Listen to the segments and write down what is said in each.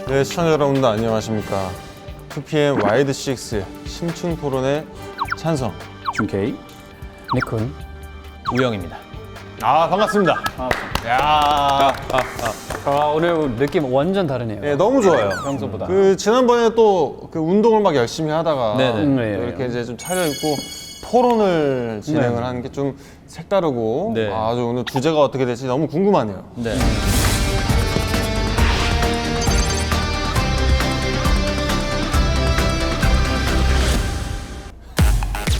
네, 시청자 여러분들 안녕하십니까. 2PM 와이드6 심층 토론의 찬성 준케이, 니쿤, 우영입니다. 아 반갑습니다. 야, 오늘 느낌 완전 다르네요. 네, 너무 좋아요. 평소보다. 그 지난번에 또 그 운동을 막 열심히 하다가 네네. 또 이렇게 이제 좀 차려입고 토론을 진행을 하는 게 좀 색다르고 네. 아주 오늘 주제가 어떻게 될지 너무 궁금하네요. 네.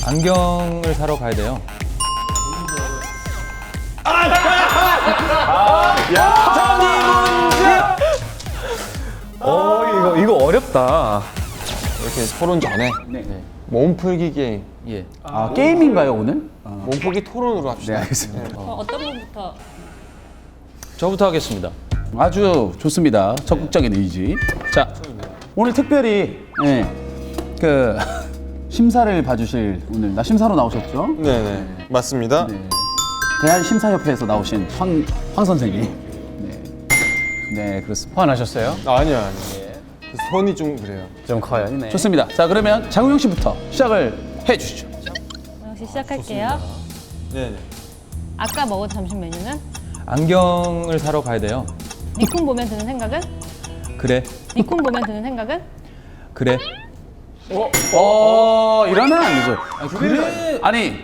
안경을 사러 가야 돼요. 이거 어렵다. 이렇게 토론 전에 네. 몸풀기 게임, 예. 아, 게임인가요 오늘? 몸풀기 토론으로 합시다. 네, 알겠습니다. 어떤 분부터? 저부터 하겠습니다. 아주 좋습니다. 적극적인 의지. 자, 오늘 특별히 그 심사를 봐주실 오늘 나 심사로 나오셨죠? 네네 맞습니다. 네. 대한심사협회에서 나오신 황 선생님. 네, 네 그렇습니다. 화나셨어요? 아니요 아니요. 그 손이 좀 그래요. 좀 커요. 네. 좋습니다. 자, 그러면 장우영 씨부터 시작을 해주시죠. 역시 시작할게요. 네네. 아까 먹은 점심 메뉴는? 안경을 사러 가야 돼요. 니콘 보면 드는 생각은? 그래. 니콘 보면 드는 생각은? 그래. 이러면 안 되죠. 그래? 아니,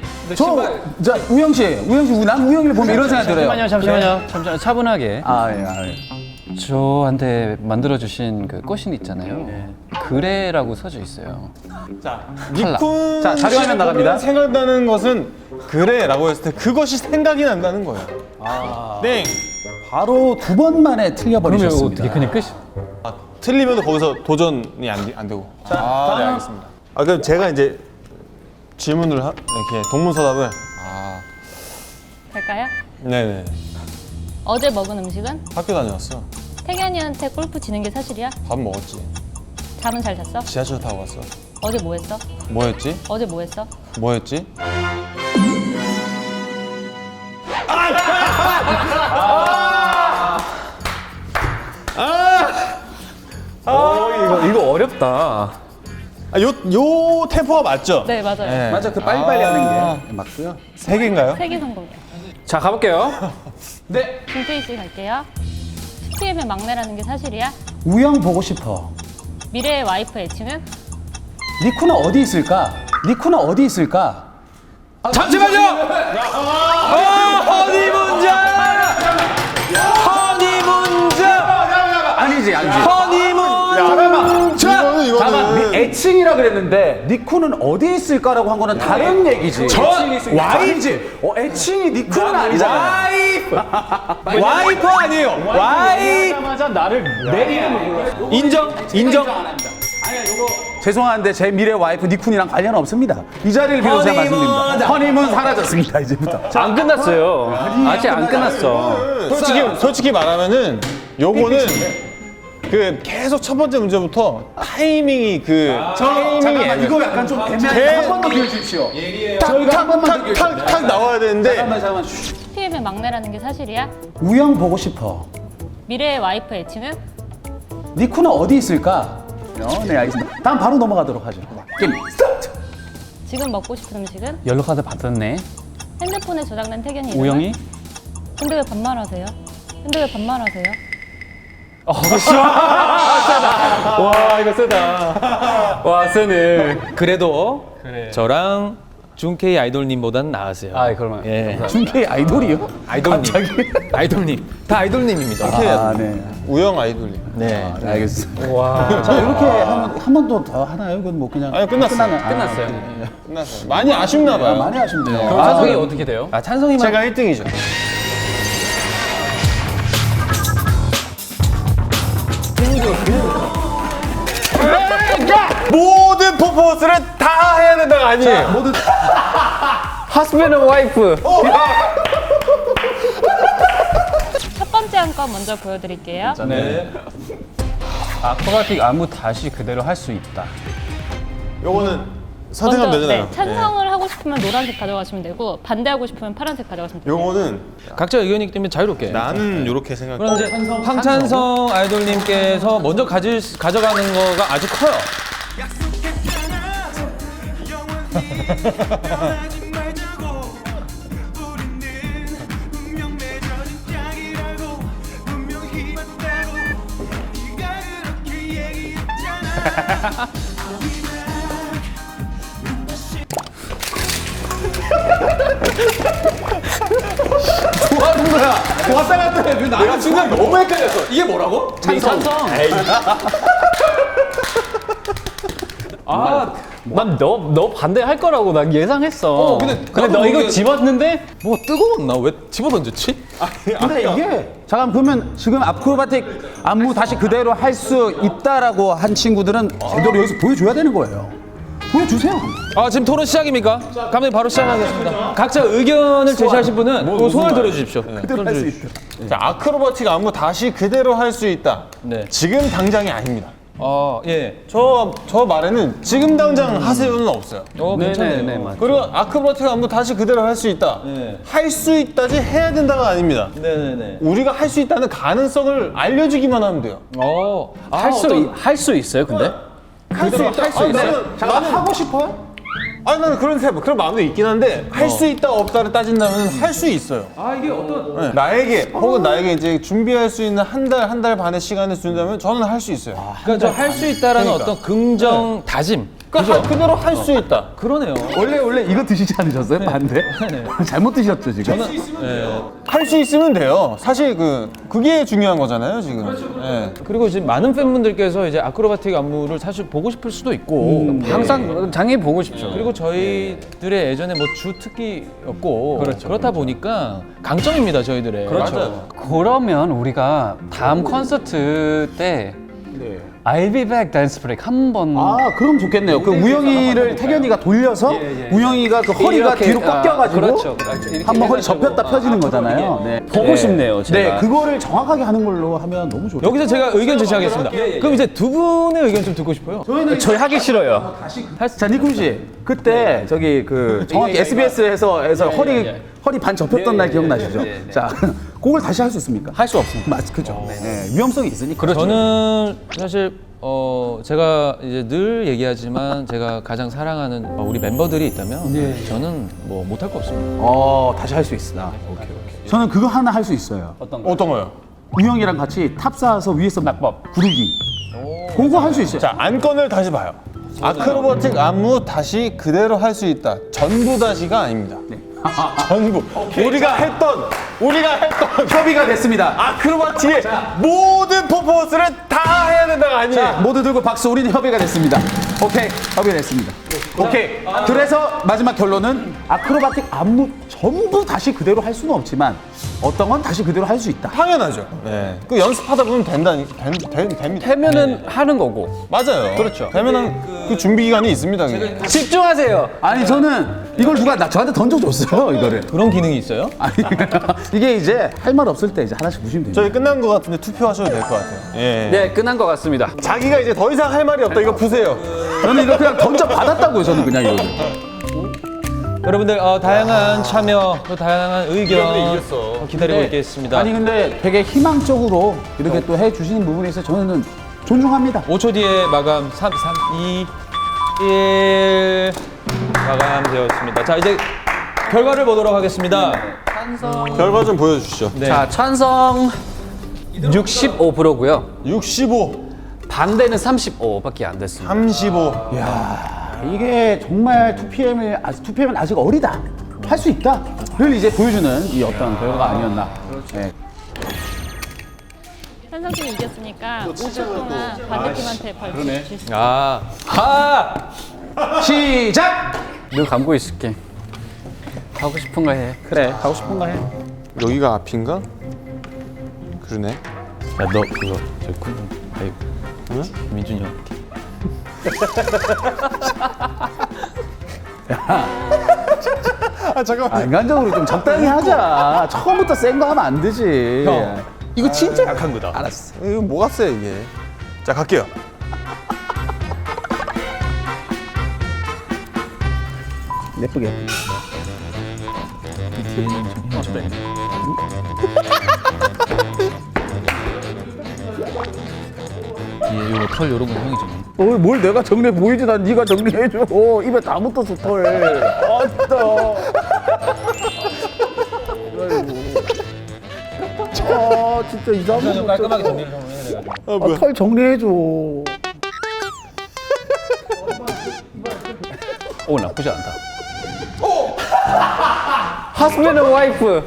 자, 우영 씨, 난 우영이를 보면 이런 생각 들어요. 잠시만요. 차분하게. 아, 예, 아, 예. 저한테 만들어주신 그 꽃신 있잖아요. 그래라고 써져 있어요. 자, 탈락. 니쿤 자, 자료화면 나갑니다. 생각나는 것은 그래라고 했을 때 그것이 생각이 난다는 거예요. 땡. 바로 두 번 만에 틀려버리셨습니다. 그냥 끝이? 아, 틀리면 거기서 도전이 안 되고. 자, 네, 알겠습니다. 아, 그럼 제가 이제 질문을 이렇게 동문서답을. 갈까요? 네네. 어제 먹은 음식은? 학교 다녀왔어. 태견이한테 골프 지는 게 사실이야? 밥 먹었지. 잠은 잘 잤어? 지하철 타고 갔어. 어제 뭐 했어? 뭐였지? 어제 뭐 했어? 뭐였지? 이거 어렵다. 아, 요 템포가 맞죠? 네, 맞아요. 네. 맞아, 그 빨리빨리 하는 게 맞고요. 세 개인가요? 세개 성공. 자, 가볼게요. 네, 김태희 씨 갈게요. TM의 막내라는 게 사실이야? 우영 보고 싶어. 미래의 와이프 애칭은? 니쿠는 어디 있을까? 니쿠는 어디 있을까? 잠시만요! 허니문자! 아니지. 이거는 잠깐만, 애칭이라 그랬는데 니쿠는 어디 있을까라고 한 거는 다른 얘기지. 와이지. 애칭이 니쿠는 아니잖아. 와이프 아니에요! 와이프! 하자마자 나를 내 이름을 불러. 인정! 죄송한데 제 미래 와이프 니쿤이랑 관련 없습니다. 이 자리를 빌어서 제가 말씀드립니다. 허니문 사라졌습니다 이제부터. 안 끝났어요. 아직 안 끝났어. 솔직히 말하면은 요거는 그 계속 첫 번째 문제부터 타이밍이 잠깐만 이거 약간 좀 애매하게 한 번 더 기회주십시오. 저희가 한 번만 더 기회주십시오. 탁 나와야 되는데 잠깐만. TM의 막내라는 게 사실이야? 우영 보고 싶어. 미래의 와이프 애칭은? 니쿠는 어디 있을까? 네 알겠습니다. 다음 바로 넘어가도록 하죠. 게임 스타트. 지금 먹고 싶은 음식은? 연락카드 받았네. 핸드폰에 저장된 태견이 이름은? 우영이? 근데 왜 반말하세요? 와, 이거 세다. 와, 세네. 그래도 저랑 준케이 아이돌님보단 나으세요. 아, 그러면. 예. 준케이 아이돌이요? 아이돌님. 아이돌님. 다 아이돌님입니다. 아 네. 우영 아이돌님. 네. 네 알겠습니다. 와. 자 이렇게 한 번 더 하나요? 이건 뭐 그냥 아니, 끝났어요. 끝났어요. 끝났어요. 많이 아쉽나 봐요. 많이 아쉽네요. 그럼 찬성이 어떻게 돼요? 찬성이만. 제가 1등이죠. 모든 퍼포먼스를 다 해야 된다가 아니에요. 하스밴드 와이프. 첫 번째 한건 먼저 보여드릴게요. 네. 아크로바틱 안무 다시 그대로 할 수 있다. 요거는 선택하면 먼저, 되잖아요. 네, 찬성을 하고 싶으면 노란색 가져가시면 되고 반대하고 싶으면 파란색 가져가시면 돼요. 요거는 각자 의견이기 때문에 자유롭게. 나는 이렇게 생각해. 그럼 이제 황찬성 아이돌님께서 먼저 가져가는 거가 아주 커요. 뭐 하는 거야? 왔다 갔다 해. 내가 순간 너무 헷갈렸어. 이게 뭐라고? 찬성. 난 너 반대할 거라고 난 예상했어. 근데 너 이거 집었는데 뭐 뜨거웠나? 왜 집어던졌지? 근데 이게 잠깐 보면 지금 아크로바틱 안무 다시 그대로 할 수 있다라고 한 친구들은 제대로 여기서 보여줘야 되는 거예요. 보여주세요. 아 지금 토론 시작입니까? 감독님 바로 시작하겠습니다. 각자 의견을 제시하신 분은 그 손을 들어주십시오. 그대로 할 수 있다. 자, 아크로바틱 안무 다시 그대로 할 수 있다. 네. 지금 당장이 아닙니다. 예. 저 말에는 지금 당장 하세요는 없어요. 괜찮네요. 네네네, 맞죠. 그리고 아크로바틱 안무 다시 그대로 할 수 있다. 네. 할 수 있다지 해야 된다가 아닙니다. 네네네. 우리가 할 수 있다는 가능성을 알려주기만 하면 돼요. 할 수 있어요, 근데? 할 수 있다. 할수 있어요? 잠깐 하고 싶어요? 아니 나는 그런 마음도 있긴 한데 할 수 있다 없다를 따진다면 할 수 있어요. 아 이게 어떤 네. 나에게 혹은 나에게 이제 준비할 수 있는 한 달 반의 시간을 준다면 저는 할 수 있어요. 그러니까 저 할 수 있다라는 그러니까. 어떤 긍정 다짐. 그러니까 그대로 할 수 있다. 그러네요. 원래 이거 드시지 않으셨어요? 반대? 잘못 드셨죠 지금? 할 수 있으면 돼요. 사실 그게 중요한 거잖아요 지금. 네. 그리고 지금 많은 팬분들께서 이제 아크로바틱 안무를 사실 보고 싶을 수도 있고 항상 장애 보고 싶죠. 그리고 저희들의 예전에 뭐 주 특기였고 그렇다 보니까 강점입니다 저희들의. 맞아요. 그러면 우리가 다음 콘서트 때 I'll be back 댄스 브레이크 한번 아 그럼 좋겠네요. 그 우영이를 태견이가 돌려서 우영이가 그 허리가 이렇게, 뒤로 꺾여가지고 그렇죠. 이렇게 한번 허리 해가지고. 접혔다 펴지는 거잖아요. 네. 보고 싶네요, 제가. 네, 그거를 정확하게 하는 걸로 하면 너무 좋죠. 여기서 제가 의견 제시하겠습니다. 그럼 이제 두 분의 의견 좀 듣고 싶어요. 저희 하기 싫어요. 자, 니쿰 씨, 그때 저기 그 정확히 SBS에서 허리 반 접혔던 날 기억나시죠? 자, 그걸 다시 할 수 있습니까? 할 수 없습니다. 맞, 그죠. 네, 위험성이 있으니까. 저는 사실 제가 이제 늘 얘기하지만 제가 가장 사랑하는 우리 멤버들이 있다면 저는 뭐 못할 거 없습니다. 다시 할 수 있으나. 오케이. 저는 그거 하나 할 수 있어요. 어떤 거요? 우영이랑 같이 탑 쌓아서 위에서 낙법 구르기. 그거 할 수 있어요. 자 안건을 다시 봐요. 아크로바틱 안무 다시 그대로 할 수 있다. 전부 다시가 아닙니다. 전부 우리가 했던 협의가 됐습니다. 아크로바틱의 모든 퍼포먼스를 다 해야 된다가 아니에요. 자, 모두 들고 박수. 우리는 협의가 됐습니다. 오케이, 협의가 됐습니다. 오케이. 그래서 마지막 결론은 아크로바틱 안무 전부 다시 그대로 할 수는 없지만 어떤 건 다시 그대로 할 수 있다. 당연하죠. 네. 그 연습하다 보면 됩니다. 되면은 하는 거고. 맞아요. 그렇죠. 되면 그 준비 기간이 있습니다. 그게. 집중하세요. 아니 저는 이걸 누가 저한테 던져줬어요 이거를. 그런 기능이 있어요? 아니 이게 이제 할 말 없을 때 이제 하나씩 보시면 됩니다. 저희 끝난 것 같은데 투표하셔도 될 것 같아요. 예. 네, 끝난 것 같습니다. 자기가 이제 더 이상 할 말이 없다. 이거 보세요. 저는 이거 그냥 던져 받았다고요. 저는 그냥 이거. 여러분들 다양한 참여, 또 다양한 의견 기다리고 있겠습니다. 아니 근데 되게 희망적으로 이렇게 또 해주시는 부분에 있어서 저는 존중합니다. 5초 뒤에 마감 3, 2, 1 마감되었습니다. 자 이제 결과를 보도록 하겠습니다. 결과 좀 보여주시죠. 네. 자, 찬성 65%고요. 65, 반대는 35밖에 안 됐습니다. 35. 이게 정말 2PM은 아직 어리다. 할 수 있다를 이제 보여주는 이 어떤 결과가 아니었나. 네. 찬성팀이 이겼으니까 5초 동안 반대팀한테 벌칙 줄 수 있어요. 시작! 눈 감고 있을게. 하고 싶은 거 해. 그래, 하고 싶은 거 해. 여기가 앞인가? 그러네. 야 너 그거 저군 아이 민준이 형. 잠깐만. 인간적으로 좀 적당히 하자. 처음부터 센 거 하면 안 되지. 이거 진짜 약한 거다. 알았어. 이거 뭐가 세 이게. 자 갈게요. 예쁘게. 예, 요거 털 요런 건 형이 좀. 뭘 내가 정리해 보이지? 난 네가 정리해줘. 입에 다 묻었어 털. 아따. 아 진짜 이상한 거. 깔끔하게 정리를 좀 해야 돼. 털 정리해줘. 오 나쁘지 않다. 하스밴드 와이프.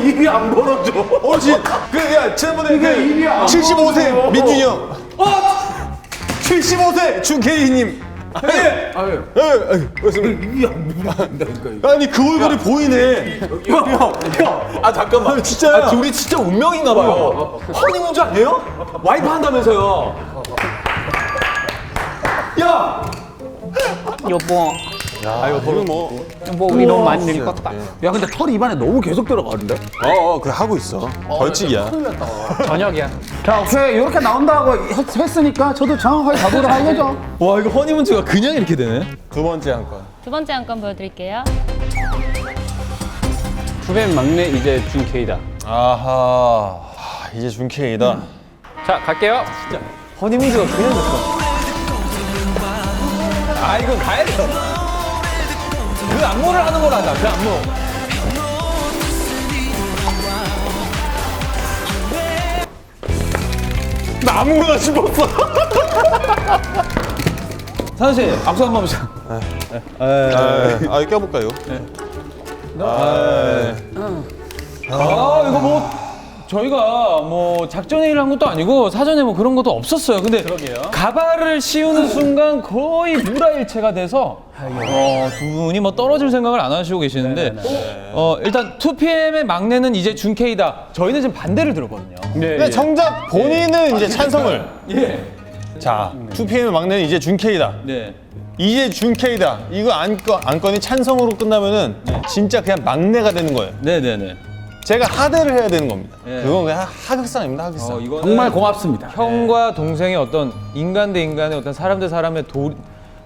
입이 안 벌어져. 야 지난번에 이게 입이 안 75세 먹어요. 민준이 형. 75세 준케이님. 입이 안 벌어진다니까. 아니 그 얼굴이 보이네. 아 잠깐만. 진짜야. 둘이 진짜 운명인가 봐요. 허니문즈 아니에요? 와이프 한다면서요. 야. 여보. 이거 뭐. 여보 우리 너무 많이 늙었다. 야 근데 털이 입안에 너무 계속 들어가는데? 그 하고 있어. 벌칙이야. 저녁이야. 자 오케이 이렇게 나온다고 했으니까 저도 정확하게 답으로 알려줘. 와 이거 허니문즈가 그냥 이렇게 되네. 두 번째 한 건. 두 번째 한 건 보여드릴게요. 투맨 막내 이제 준케이다. 아하. 이제 준케이다. 자 갈게요. 허니문즈가 그냥 됐어. 아 이건 가야죠. 그 안무를 하는 거로 하자. 그 안무. 나 아무거나 씹었어. 사연 씨 악수 한 번만. 껴볼까요? 이거 뭐 저희가 뭐 작전 회의를 한 것도 아니고 사전에 뭐 그런 것도 없었어요. 근데 가발을 씌우는 순간 거의 무라일체가 돼서 두 분이 뭐 떨어질 생각을 안 하시고 계시는데 일단 2PM의 막내는 이제 준케이다. 저희는 지금 반대를 들었거든요. 근데 정작 본인은 이제 찬성을. 자, 2PM의 막내는 이제 준케이다. 네. 이제 준케이다. 이거 안건이 찬성으로 끝나면은 진짜 그냥 막내가 되는 거예요. 네네네. 제가 하대를 해야 되는 겁니다. 네. 그건 그냥 하극상입니다, 하극상. 이거는 정말 고맙습니다. 형과 동생의 어떤 인간 대 인간의 어떤 사람 대 사람의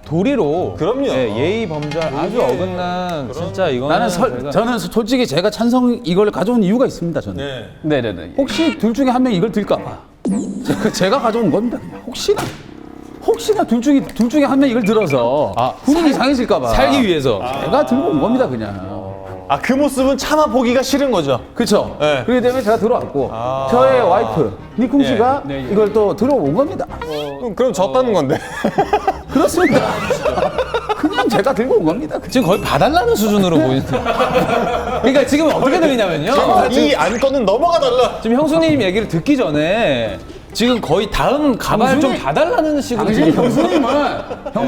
도리로 그럼요. 예의 범절 아주 어긋난 진짜 이거는 저희가 저는 솔직히 제가 찬성 이걸 가져온 이유가 있습니다. 저는 네. 네네네. 혹시 둘 중에 한 명이 이걸 들까봐 제가 가져온 겁니다. 혹시나 둘 중에 한 명이 이걸 들어서 분위기 상해질까봐 살기 위해서. 제가 들고 온 겁니다, 그냥. 그 모습은 차마 보기가 싫은 거죠. 그렇죠. 네. 그렇기 때문에 제가 들어왔고 저의 와이프 니쿵 씨가 네, 이걸 또 들어온 겁니다. 그럼 졌다는 건데. 그렇습니다. 그냥 제가 들고 온 겁니다. 지금 거의 봐달라는 수준으로 보이는데. 그러니까 지금 어떻게 들리냐면요. 이 안건은 넘어가 달라. 지금 형수님 얘기를 듣기 전에 지금 거의 다음 가발 좀 봐달라는 식으로.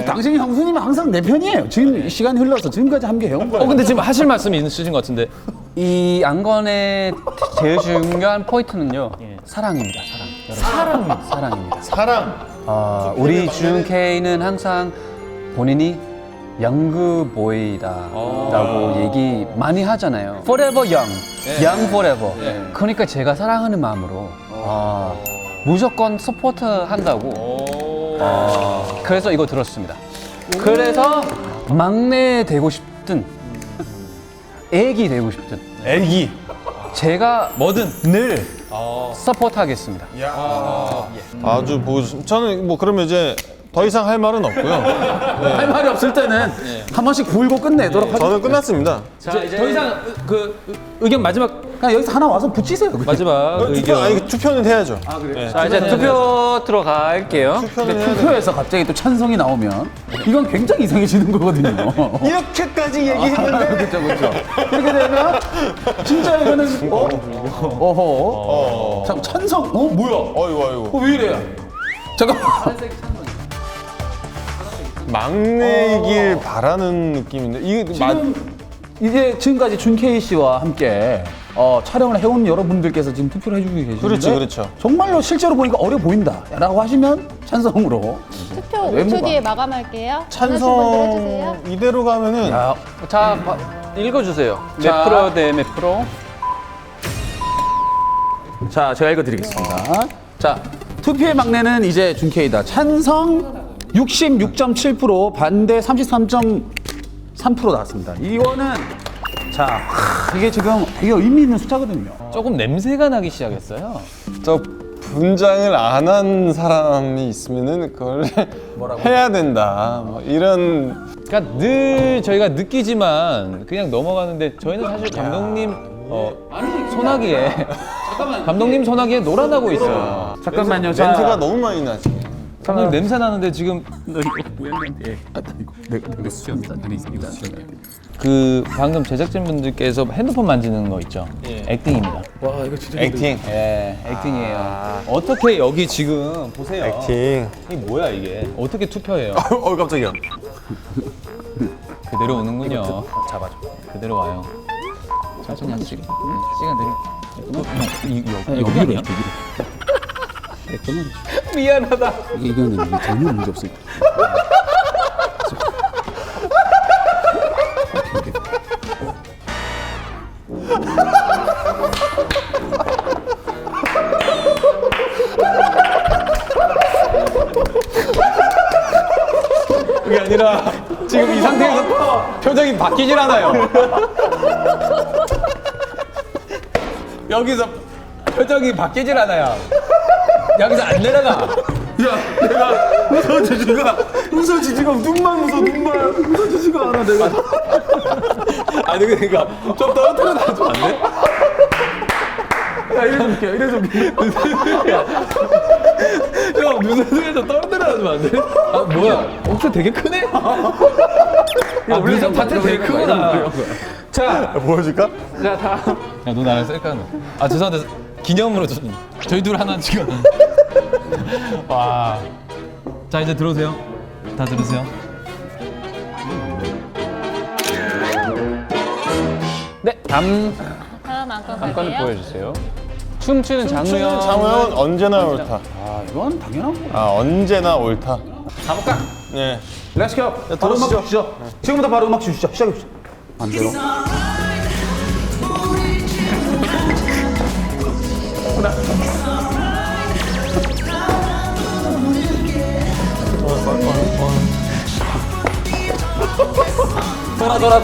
당신이 형수님은 항상 내 편이에요. 지금 시간이 흘러서 지금까지 함께 해온 거예요. 근데 지금 하실 말씀이 있으신 것 같은데. 이 안건의 제일 중요한 포인트는요. 사랑입니다. 사랑입니다. 사랑. 우리 준케이는 항상 본인이 영구 보이다라고 얘기 많이 하잖아요. Forever young, young forever. 그러니까 제가 사랑하는 마음으로 무조건 서포트 한다고. 그래서 이거 들었습니다. 그래서 막내 되고 싶든 애기 되고 싶든 애기. 제가 뭐든. 늘 서포트하겠습니다. 아주 저는 뭐 그러면 이제 더 이상 할 말은 없고요. 할 말이 없을 때는 한 번씩 불고 끝내도록 하죠. 저는 끝났습니다. 더 이상 그 의견 마지막 그냥 여기서 하나 와서 붙이세요. 그냥. 마지막 의견. 투표는 해야죠. 자 이제 투표 들어갈게요. 근데 투표에서 갑자기 또 찬성이 나오면 이건 굉장히 이상해지는 거거든요. 이렇게까지 얘기했는데. 그렇죠. 그렇게 되면 진짜 이거는 어허. 참 찬성. 뭐야? 어이구. 왜 이래? 잠깐만. 막내이길 바라는 느낌인데 이게 이제 지금까지 준케이 씨와 함께 촬영을 해온 여러분들께서 지금 투표를 해주고 계시는데 그렇죠. 정말로 실제로 보니까 어려 보인다라고 하시면 찬성으로 투표 외모가. 5초 뒤에 마감할게요. 찬성 하나씩 먼저 해주세요. 이대로 가면은 자 읽어주세요. 자. 몇 프로 대 몇 프로? 자 제가 읽어드리겠습니다. 자 투표의 막내는 이제 준케이다. 찬성 66.7% 반대 33.3% 나왔습니다. 이거는 자 이게 지금 이게 의미 있는 숫자거든요. 조금 냄새가 나기 시작했어요. 저 분장을 안 한 사람이 있으면은 그걸 해야 된다. 뭐 이런 그러니까 늘 저희가 느끼지만 그냥 넘어가는데 저희는 사실 감독님 소나기에 감독님 소나기에 놀아나고 있어요. 잠깐만요. 자, 냄새가 너무 많이 나지. 감독님 냄새 나는데 지금 그 방금 제작진분들께서 핸드폰 만지는 거 있죠? 액팅입니다. 액팅. 예, 액팅이에요. 어떻게 여기 지금 보세요. 액팅. 이게 뭐야 이게? 어떻게 투표해요? 깜짝이야. 그대로 오는군요. 잡아줘. 그대로 와요. 천천히 하시고. 시간 내려. 여기 아니야? 미안하다. 이거는 전혀 문제 없습니다. 그게 아니라 지금 이 상태에서 표정이 바뀌질 않아요. 여기서 표정이 바뀌질 않아요. 여기서 안 내려가. 웃어지지가 눈만 웃어 눈만 웃어지지가 않아 내가. 아니 그러니까 좀 떨어뜨려 놔주면 안 돼? 이래서 웃겨 이래서 웃겨. 형 눈썹에서 떨어뜨려 놔주면 안 돼? 아 뭐야? 목소리 되게 크네? 아 눈썹 파트 되게 크구나. 자, 보여줄까? 야너 나랑 셀카. 아 죄송한데 기념으로 저희 둘 하나 지금. 와. 자 이제 들어오세요. 다 들으세요. 네, 다음 다음 안건 안건을 갈게요. 보여주세요. 춤추는 장우영. 장우영은 언제나 옳다. 아 이건 당연한 거. 아 언제나 옳다. 가볼까? 네. 렛츠고. 바로 음악 주시죠. 지금부터 바로 음악 주시죠. 시작해 주시죠. 안 들어.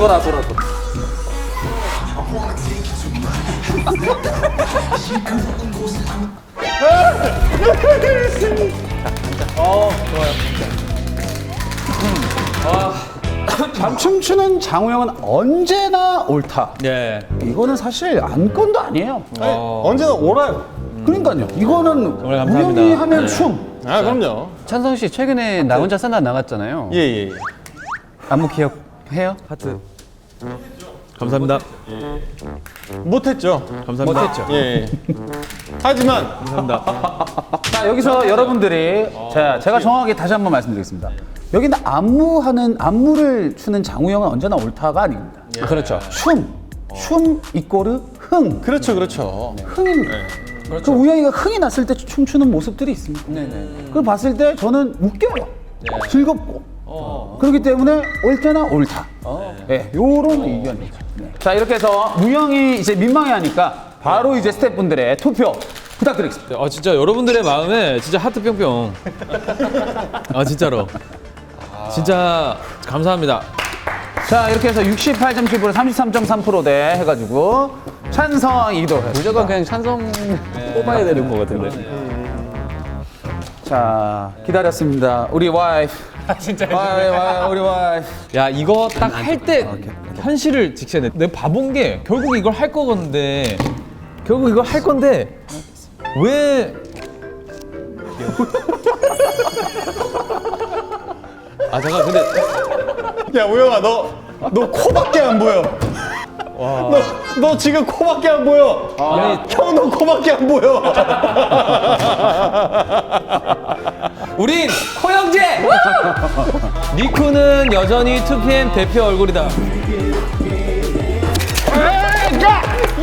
돌아. 춤추는 장우영은 언제나 옳다. 예. 이거는 사실 안건도 아니에요. 언제나 옳아요. 그러니까요. 이거는 정말 감사합니다. 우영이 하면 춤. 아 그럼요. 찬성 씨 최근에 나 혼자 산다 나갔잖아요. 예예. 안무 기억해요? 하트. 감사합니다. 못했죠. 감사합니다. 못했죠. 예. 하지만 자 여기서 여러분들이 제가 정확하게 다시 한번 말씀드리겠습니다. 여기는 안무를 추는 장우영은 언제나 옳다가 아닙니다. 그렇죠. 춤 이꼬르 흥. 그렇죠. 흥입니다. 그 우영이가 흥이 났을 때 춤추는 모습들이 있습니다. 그걸 봤을 때 저는 웃겨요. 즐겁고. 그렇기 때문에 올 때나 옳다. 네, 요런 의견이죠. 네. 자 이렇게 해서 우영이 이제 민망해하니까 바로 이제 스태프분들의 투표 부탁드리겠습니다. 아 진짜 여러분들의 마음에 진짜 하트 뿅뿅. 아 진짜로. 진짜 감사합니다. 자 이렇게 해서 68.7% 33.3%대 해가지고 찬성이기도 했습니다. 무조건 그냥 찬성 뽑아야 되는 것 같은데. 자 기다렸습니다. 우리 와이프. 진짜. 우리 와이프. 야 이거 딱 할 때 현실을 직시해야 돼. 내가 봐본 게 결국 이걸 할 거건데 왜? 아 잠깐 근데 야 우영아 너 코밖에 안 보여. 너 지금 코밖에 안 보여. 아니 형 너 코밖에 안 보여. 우린 코형제! 니쿠는 여전히 2PM 대표 얼굴이다.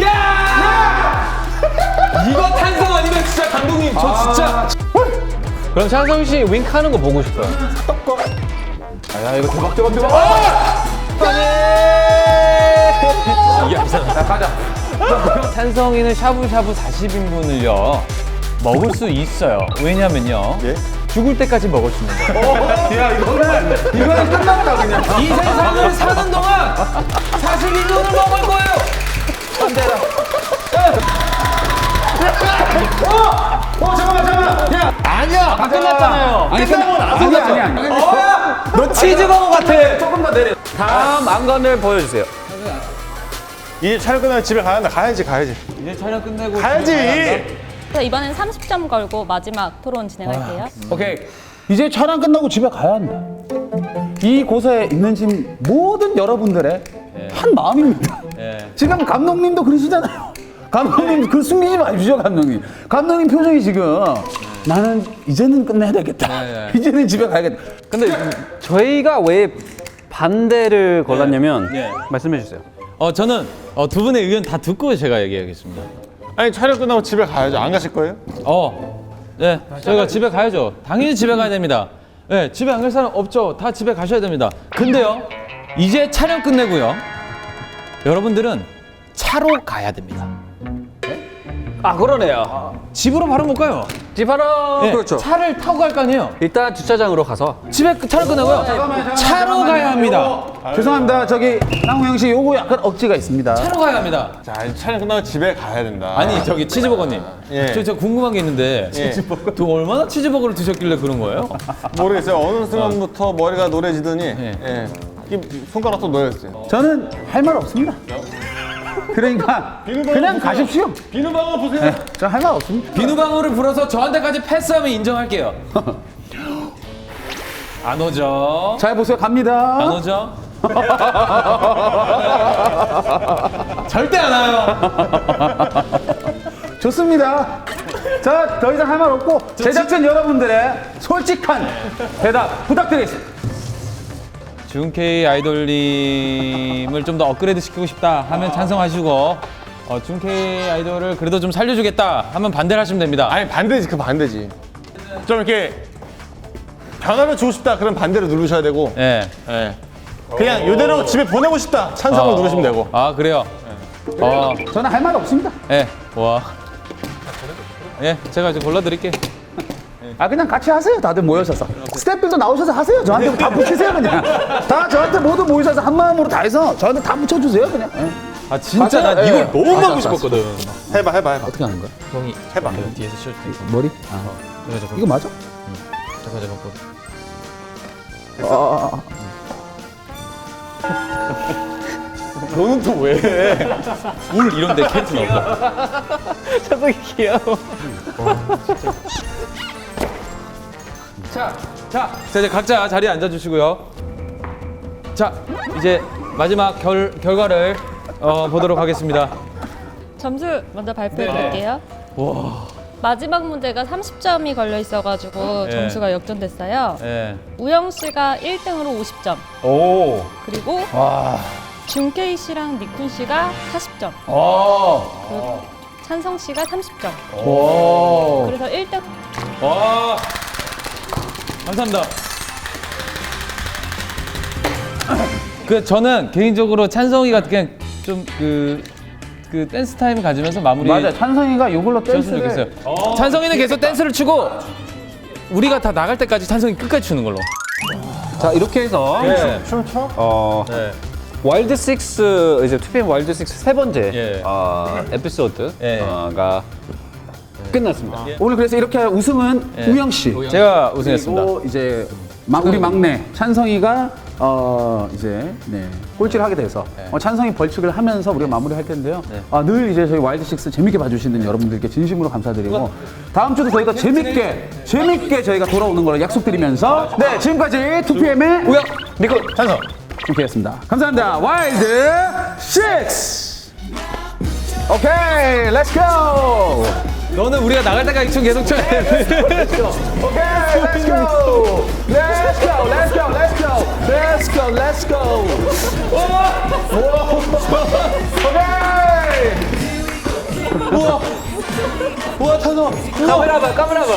야! 이거 탄성 아니면 진짜 감독님 저 진짜. 그럼 찬성 씨 윙크하는 거 보고 싶어요. 야 이거 대박. 이게 아니잖아. 자 가자. 찬성이는 샤브샤브 40인분을요 먹을 수 있어요. 왜냐면요. 예? 죽을 때까지 먹을 수 있는 거예요. 이거는 끝났다 그냥. 이 세상을 사는 동안 42년을 먹을 거예요. 잠깐만. 야, 다 끝났잖아요. 아니 아니. 너 치즈버거 같아. 조금 더 내려. 다음 안건을 보여주세요. 이제 촬영 끝나면 집에 가야 가야지. 이제 촬영 끝내고 가야지. 그래서 이번엔 30점 걸고 마지막 토론 진행할게요. 오케이. 이제 촬영 끝나고 집에 가야 한다. 이 곳에 있는 지금 모든 여러분들의 한 마음입니다. 지금 감독님도 그러시잖아요. 감독님 그 숨기지 마십시오, 감독님. 감독님 표정이 지금 나는 이제는 끝내야 되겠다. 이제는 집에 가야겠다. 근데 저희가 왜 반대를 골랐냐면 말씀해 주세요. 저는 두 분의 의견 다 듣고 제가 얘기하겠습니다. 아니 촬영 끝나고 집에 가야죠. 안 가실 거예요? 네, 저희가 집에 가야죠. 당연히 집에 가야 됩니다. 네, 집에 안 갈 사람 없죠. 다 집에 가셔야 됩니다. 근데요, 이제 촬영 끝내고요, 여러분들은 차로 가야 됩니다. 아 그러네요. 집으로 바로 못 가요. 집하러 네, 그렇죠. 차를 타고 갈 거 아니에요. 일단 주차장으로 가서 집에 촬영 끝나고요, 차로 가야 합니다. 죄송합니다. 저기 상우형 씨 요거 약간 억지가 있습니다. 차로 가야 합니다. 자, 이제 촬영 끝나고 집에 가야 된다. 아니 저기 치즈버거님, 예. 저 궁금한 게 있는데 또 얼마나 치즈버거를 드셨길래 그런 거예요? 모르겠어요. 어느 순간부터 머리가 노래지더니 예. 이 손가락도 노래졌어요. 저는 할 말 없습니다. 그러니까 그냥 가십시오. 비누방울 보세요. 저 할 말 없습니다. 비누방울을 불어서 저한테까지 패스하면 인정할게요. 안 오죠? 잘 보세요. 갑니다. 안 오죠? 절대 안 와요. 좋습니다. 자, 더 이상 할 말 없고 제작진 여러분들의 솔직한 대답 부탁드리겠습니다. 준케이 아이돌님을 좀 더 업그레이드 시키고 싶다 하면 찬성하시고, 준케이 아이돌을 그래도 좀 살려주겠다 하면 반대를 하시면 됩니다. 아니 반대지. 그 반대지. 좀 이렇게 변화를 주고 싶다. 그럼 반대를 누르셔야 되고. 예. 예. 그냥 이대로 집에 보내고 싶다. 찬성을 누르시면 되고. 아 그래요? 저는 할 말 없습니다. 예. 와. 예, 제가 이제 골라드릴게요. 아, 그냥 같이 하세요. 다들 모여셔서. 스태프들도 나오셔서 하세요. 저한테 다 붙이세요, 그냥. 다 저한테 모두 모이셔서 한 마음으로 다 해서 저한테 다 붙여주세요, 그냥. 예. 아 진짜 맞아요? 난 이걸 예. 너무 맞아, 하고 싶었거든. 해봐. 어떻게 하는 거야? 형이 해봐. 뒤에서 쉴 테니까. 머리? 이거 맞아? 너는 또 왜? 울 이런데 캐릭터 나온다. 저도 귀여워. 자, 이제 각자 자리에 앉아주시고요. 자, 이제 마지막 결과를 보도록 하겠습니다. 점수 먼저 발표해 드릴게요. 마지막 문제가 30점이 걸려 있어가지고 네. 점수가 역전됐어요. 예. 우영 씨가 1등으로 50점. 오. 그리고 준케이 씨랑 니쿤 씨가 40점. 그리고 찬성 씨가 30점. 그래서 1등. 와. 감사합니다. 저는 개인적으로 찬성이가 그냥 좀 그 댄스 타임 가지면서 마무리. 맞아. 찬성이가 이걸로 줬으면 댄스를. 좋겠어요. 찬성이는 계속 댄스를 추고 우리가 다 나갈 때까지 찬성이 끝까지 추는 걸로. 자 이렇게 해서 네. 네. 와일드 6 이제 2PM 와일드 6 세 번째 예. 에피소드가 예. 끝났습니다. 오늘 그래서 이렇게 우승은 우영 씨. 제가 우승했습니다. 그리고 이제 우리 막내 찬성이가 이제 꼴찌를 하게 돼서 찬성이 벌칙을 하면서 우리가 마무리할 텐데요. 늘 이제 저희 와일드 식스 재밌게 봐주시는 여러분들께 진심으로 감사드리고 다음 주도 저희가 재밌게 저희가 돌아오는 걸로 약속드리면서 지금까지 2PM의 우영, 니쿤, 찬성 준케이였습니다. 감사합니다. 와일드 식스. 오케이, 렛츠 고. 너는 우리가 나갈 때까지 춤 계속 춰야 돼. Okay, let's go. 우와, 찬성. 카메라 봐.